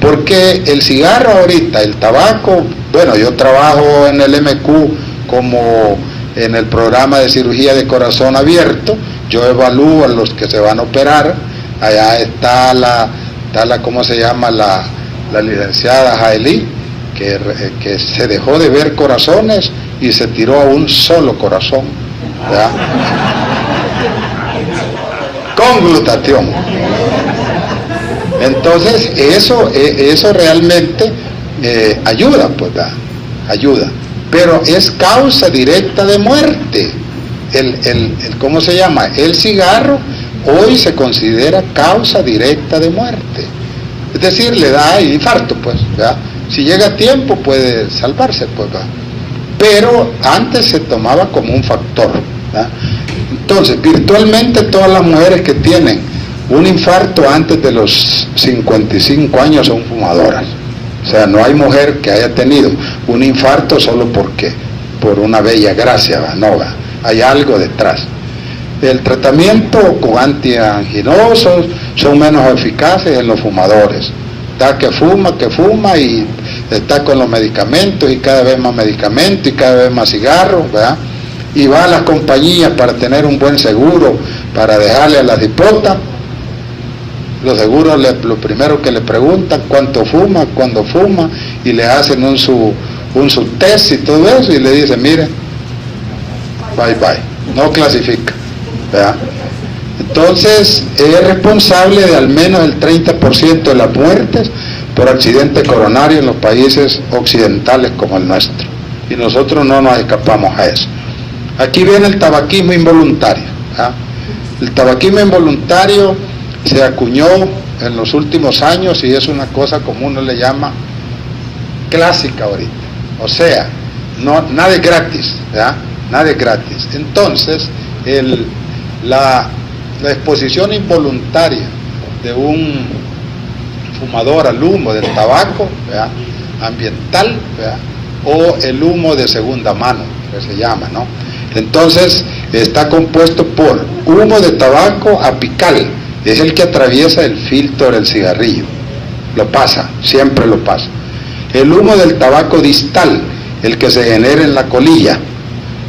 Porque el cigarro ahorita, el tabaco, bueno, yo trabajo en el MQ como en el programa de cirugía de corazón abierto, yo evalúo a los que se van a operar. Allá está la ¿cómo se llama? La licenciada Jaelí, que se dejó de ver corazones y se tiró a un solo corazón, ¿verdad? Con glutatión. Entonces eso realmente ayuda, pues, ¿verdad? Ayuda, pero es causa directa de muerte. ¿Cómo se llama? El cigarro hoy se considera causa directa de muerte. Es decir, le da infarto, pues, ¿verdad? Si llega a tiempo puede salvarse, pues, ¿verdad? Pero antes se tomaba como un factor, ¿verdad? Entonces, virtualmente todas las mujeres que tienen un infarto antes de los 55 años son fumadoras. O sea, no hay mujer que haya tenido un infarto solo por una bella gracia, ¿verdad? No, ¿verdad? Hay algo detrás. El tratamiento con antianginosos son menos eficaces en los fumadores. Está que fuma y está con los medicamentos, y cada vez más medicamentos y cada vez más cigarros, ¿verdad? Y va a las compañías para tener un buen seguro, para dejarle a la dipota. Los seguros, lo primero que le preguntan, cuánto fuma, cuándo fuma, y le hacen un test y todo eso, y le dicen, mire, bye bye, no clasifica, ¿verdad? Entonces es responsable de al menos el 30% de las muertes por accidente coronario en los países occidentales como el nuestro, y nosotros no nos escapamos a eso. Aquí viene el tabaquismo involuntario, ¿verdad? El tabaquismo involuntario se acuñó en los últimos años y es una cosa como uno le llama clásica ahorita. O sea, nada es gratis, ¿verdad? Nada es gratis. Entonces, la exposición involuntaria de un fumador al humo del tabaco, ¿verdad? Ambiental, ¿verdad? O el humo de segunda mano, que se llama, ¿no? Entonces, está compuesto por humo de tabaco apical, es el que atraviesa el filtro del cigarrillo, lo pasa, siempre lo pasa. El humo del tabaco distal, el que se genera en la colilla,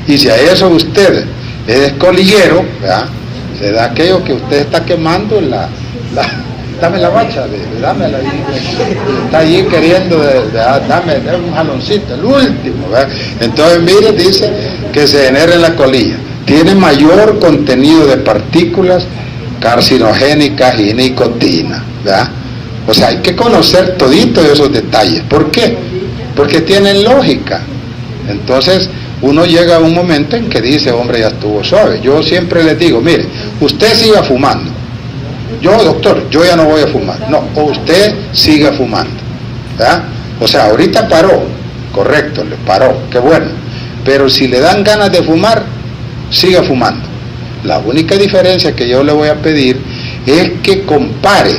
y si a eso usted es colillero, ¿verdad? Se da aquello que usted está quemando en dame la bacha, dámela, está allí queriendo, dame un jaloncito, el último, ¿verdad? Entonces mire, dice que se genera en la colilla, tiene mayor contenido de partículas carcinogénicas y nicotina, ¿verdad? O sea, hay que conocer toditos esos detalles. ¿Por qué? Porque tienen lógica. Entonces uno llega a un momento en que dice, hombre, ya estuvo suave. Yo siempre les digo, mire, usted siga fumando. Yo, doctor, yo ya no voy a fumar. No, o usted siga fumando, ¿verdad? O sea, ahorita paró, correcto, le paró, qué bueno. Pero si le dan ganas de fumar, siga fumando. La única diferencia que yo le voy a pedir es que compare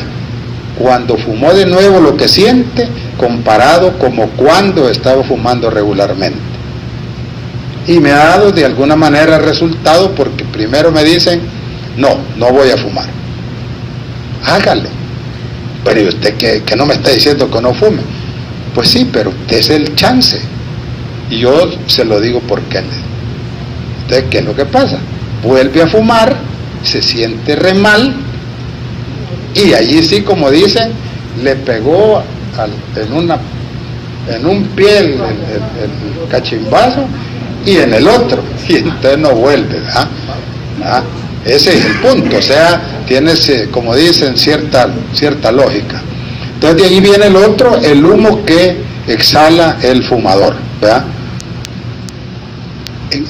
cuando fumó de nuevo lo que siente comparado como cuando estaba fumando regularmente. Y me ha dado de alguna manera resultado, porque primero me dicen, no voy a fumar. Hágalo. Pero usted que no me está diciendo que no fume. Pues sí, pero es el chance. Y yo se lo digo por qué. Entonces, ¿qué es lo que pasa? Vuelve a fumar, se siente re mal, y allí sí, como dicen, le pegó en un pie el cachimbazo y en el otro, y entonces no vuelve, ¿verdad? Ese es el punto, o sea, tiene, como dicen, cierta lógica. Entonces de ahí viene el otro, el humo que exhala el fumador, ¿verdad?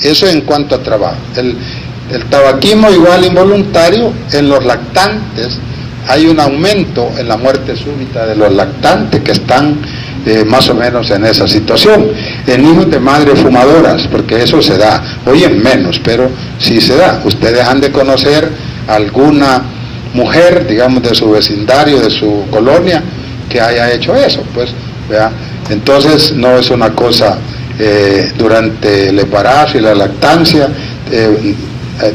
Eso en cuanto a trabajo. El tabaquismo igual involuntario, en los lactantes hay un aumento en la muerte súbita de los lactantes que están más o menos en esa situación. En hijos de madres fumadoras, porque eso se da, hoy es menos, pero sí se da. Ustedes han de conocer alguna mujer, digamos, de su vecindario, de su colonia, que haya hecho eso, pues, ¿verdad? Entonces no es una cosa durante el embarazo y la lactancia,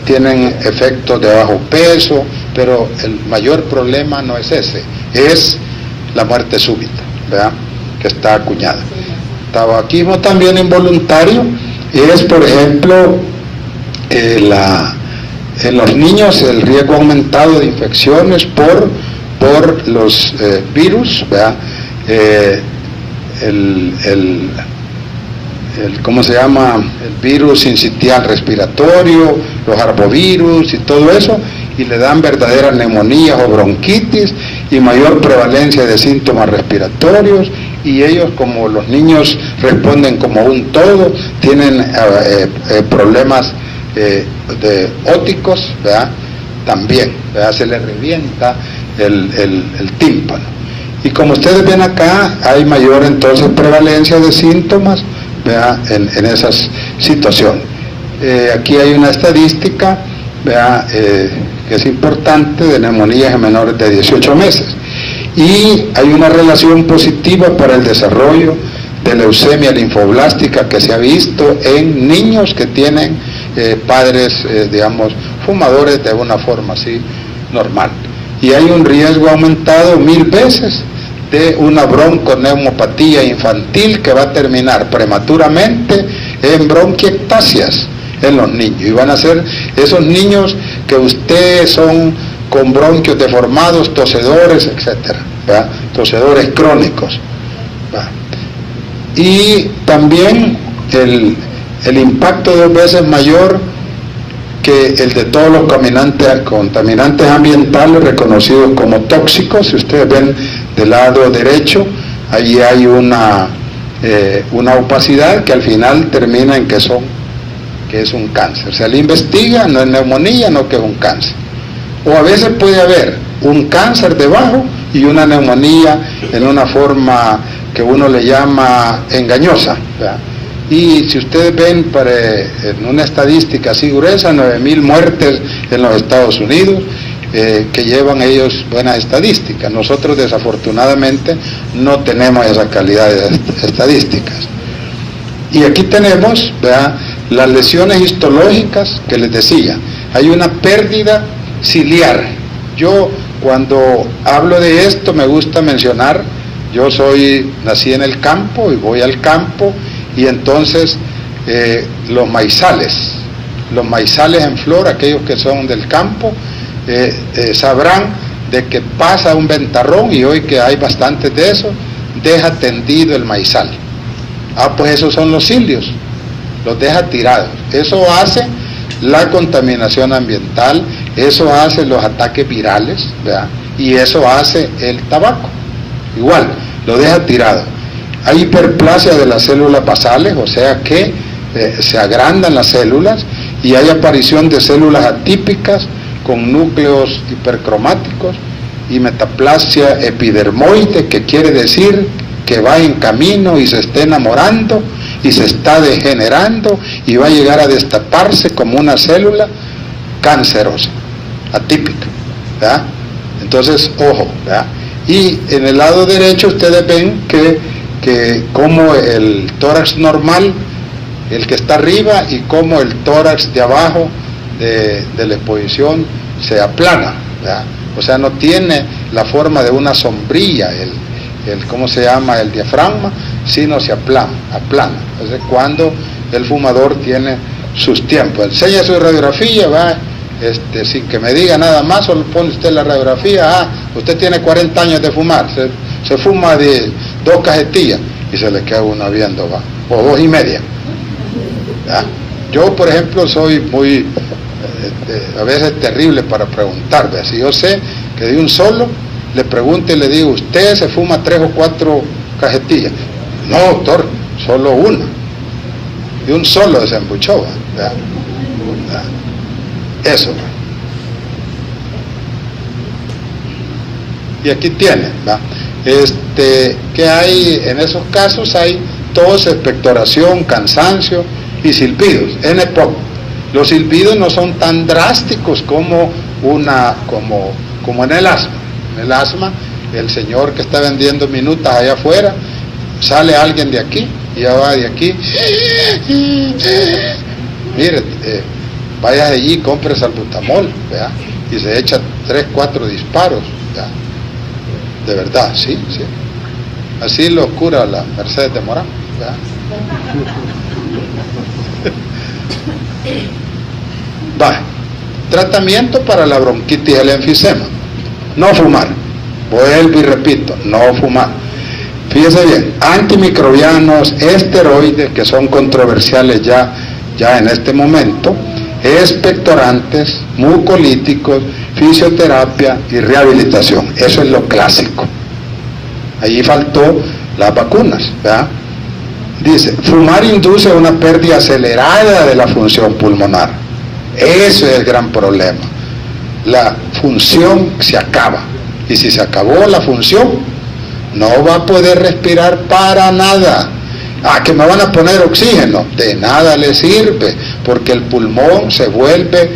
tienen efectos de bajo peso, pero el mayor problema no es ese, es la muerte súbita, ¿verdad?, que está acuñada. Tabaquismo también involuntario es, por ejemplo, en los niños el riesgo aumentado de infecciones por los virus, ¿verdad? ¿Cómo se llama? El virus sincitial respiratorio, los arbovirus y todo eso, y le dan verdaderas neumonías o bronquitis y mayor prevalencia de síntomas respiratorios, y ellos, como los niños responden como un todo, tienen problemas óticos, ¿verdad? También, ¿verdad? Se les revienta el tímpano. Y como ustedes ven acá, hay mayor entonces prevalencia de síntomas, ¿verdad?, en esas situaciones. Aquí hay una estadística, ¿verdad?, que es importante, de neumonías en menores de 18 meses. Y hay una relación positiva para el desarrollo de leucemia linfoblástica que se ha visto en niños que tienen padres, digamos, fumadores de una forma así normal. Y hay un riesgo aumentado 1000 veces de una bronconeumopatía infantil que va a terminar prematuramente en bronquiectasias en los niños, y van a ser esos niños que ustedes son con bronquios deformados, tosedores, etcétera, ¿verdad?, tosedores crónicos, ¿verdad? Y también el impacto 2 veces mayor que el de todos los contaminantes ambientales reconocidos como tóxicos. Si ustedes ven del lado derecho, allí hay una opacidad que al final termina en que es un cáncer. Se le investiga, no es neumonía, no, que es un cáncer. O a veces puede haber un cáncer debajo y una neumonía en una forma que uno le llama engañosa, ¿verdad? Y si ustedes ven en una estadística así gruesa, 9.000 muertes en los Estados Unidos, que llevan ellos buenas estadísticas. Nosotros desafortunadamente no tenemos esa calidad de estadísticas. Y aquí tenemos, ¿verdad?, las lesiones histológicas que les decía. Hay una pérdida ciliar. Yo cuando hablo de esto me gusta mencionar, yo nací en el campo y voy al campo, y entonces los maizales los maizales en flor, aquellos que son del campo, sabrán de que pasa un ventarrón, y hoy que hay bastantes de eso, deja tendido el maizal. Pues esos son los cilios, los deja tirados. Eso hace la contaminación ambiental, eso hace los ataques virales, ¿verdad? Y eso hace el tabaco. Igual, lo deja tirado. Hay hiperplasia de las células basales, o sea que se agrandan las células y hay aparición de células atípicas con núcleos hipercromáticos y metaplasia epidermoide, que quiere decir que va en camino y se está enamorando y se está degenerando y va a llegar a destaparse como una célula cancerosa, atípica, ¿verdad? Entonces, ojo, ¿verdad? Y en el lado derecho ustedes ven que como el tórax normal, el que está arriba, y como el tórax de abajo de la exposición se aplana, ¿verdad? O sea, no tiene la forma de una sombrilla, ¿cómo se llama? El diafragma, sino se aplana. Entonces, cuando el fumador tiene sus tiempos, enseña su radiografía, va, sin que me diga nada más, solo pone usted la radiografía, usted tiene 40 años de fumar, se fuma de 2 cajetillas, y se le queda uno viendo, va, o 2 y media. ¿Ya? Yo, por ejemplo, soy muy, a veces terrible para preguntar, ¿verdad? Si yo sé que de un solo, le pregunto y le digo, ¿usted se fuma 3 o 4 cajetillas? No, doctor, solo una. De un solo desembuchó, ¿verdad? Eso. Y aquí tiene, ¿verdad? ¿Qué hay en esos casos? Hay tos, expectoración, cansancio y silbidos. En EPOC, los silbidos no son tan drásticos como en el asma. En el asma, el señor que está vendiendo minutas allá afuera, sale alguien de aquí y ya va de aquí. Mire, vaya allí, compre salbutamol, ¿verdad? Y se echa 3, 4 disparos, ¿verdad? De verdad, sí. Así lo cura la Mercedes de Morán, ¿verdad? Va. Tratamiento para la bronquitis y el enfisema: no fumar. Vuelvo y repito, no fumar. Fíjese bien, antimicrobianos, esteroides, que son controversiales ya en este momento, expectorantes, mucolíticos, fisioterapia y rehabilitación. Eso es lo clásico. Allí faltó las vacunas, ¿verdad? Dice, fumar induce a una pérdida acelerada de la función pulmonar. Eso es el gran problema. La función se acaba. Y si se acabó la función, no va a poder respirar para nada. Que me van a poner oxígeno, de nada le sirve, porque el pulmón se vuelve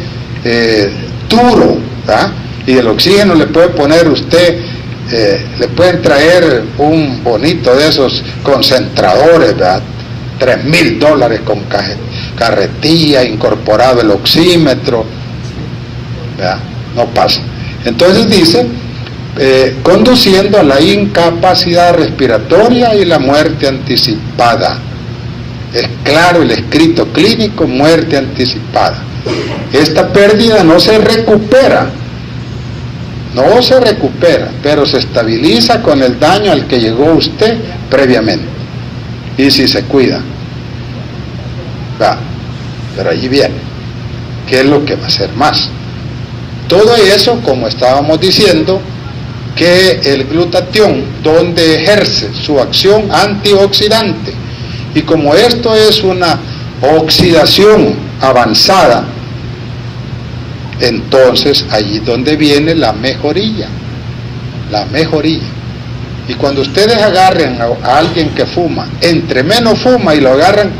duro, ¿verdad? Y el oxígeno le puede poner usted, le pueden traer un bonito de esos concentradores, ¿verdad? $3,000 con carretilla, incorporado el oxímetro, ¿verdad? No pasa. Entonces dice, conduciendo a la incapacidad respiratoria y la muerte anticipada. Es claro el escrito clínico, muerte anticipada. Esta pérdida no se recupera, pero se estabiliza con el daño al que llegó usted previamente, y si se cuida. Pero allí viene, ¿qué es lo que va a hacer más? Todo eso, como estábamos diciendo, que el glutatión, donde ejerce su acción antioxidante, y como esto es una oxidación avanzada, entonces allí donde viene la mejoría. Y cuando ustedes agarren a alguien que fuma, entre menos fuma y lo agarran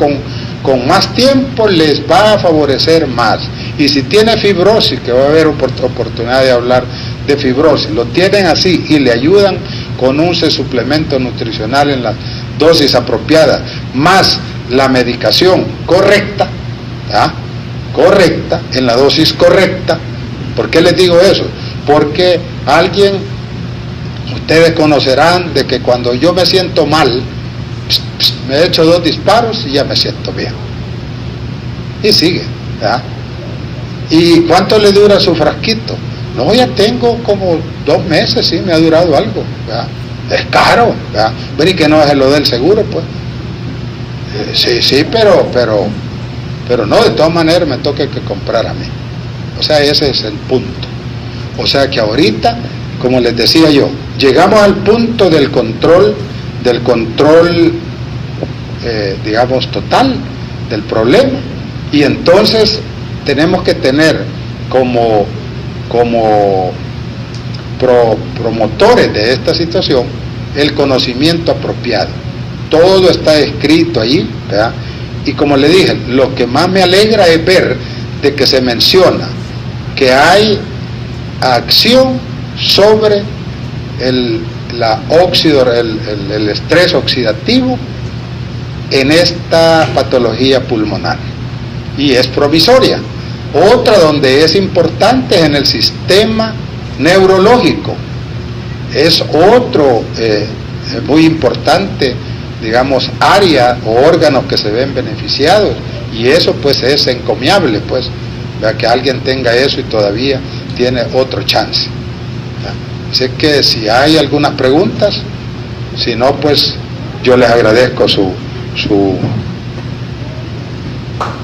con más tiempo, les va a favorecer más. Y si tiene fibrosis, que va a haber oportunidad de hablar de fibrosis, lo tienen así y le ayudan con un suplemento nutricional en las dosis apropiadas, más la medicación correcta, en la dosis correcta. ¿Por qué les digo eso? Porque ustedes conocerán de que cuando yo me siento mal, me echo 2 disparos y ya me siento bien. Y sigue, ¿verdad? ¿Y cuánto le dura su frasquito? No, ya tengo como 2 meses, sí, me ha durado algo, ¿verdad? Es caro, ¿verdad? Bueno, ¿y que no es lo del seguro, pues? Sí, pero no, de todas maneras me toca que comprar a mí. O sea, ese es el punto. O sea que ahorita, como les decía yo, llegamos al punto del control, digamos, total del problema, y entonces tenemos que tener como promotores de esta situación el conocimiento apropiado. Todo está escrito allí, ¿verdad? Y como le dije, lo que más me alegra es ver de que se menciona que hay acción sobre el estrés oxidativo en esta patología pulmonar, y es provisoria. Otra donde es importante es en el sistema neurológico, es otro muy importante, digamos, área o órganos que se ven beneficiados, y eso pues es encomiable, pues, ¿verdad? Que alguien tenga eso y todavía tiene otro chance, ¿verdad? Así que si hay algunas preguntas, si no, pues yo les agradezco su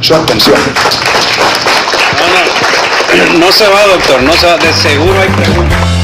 atención. No se va, doctor, no se va, de seguro hay preguntas.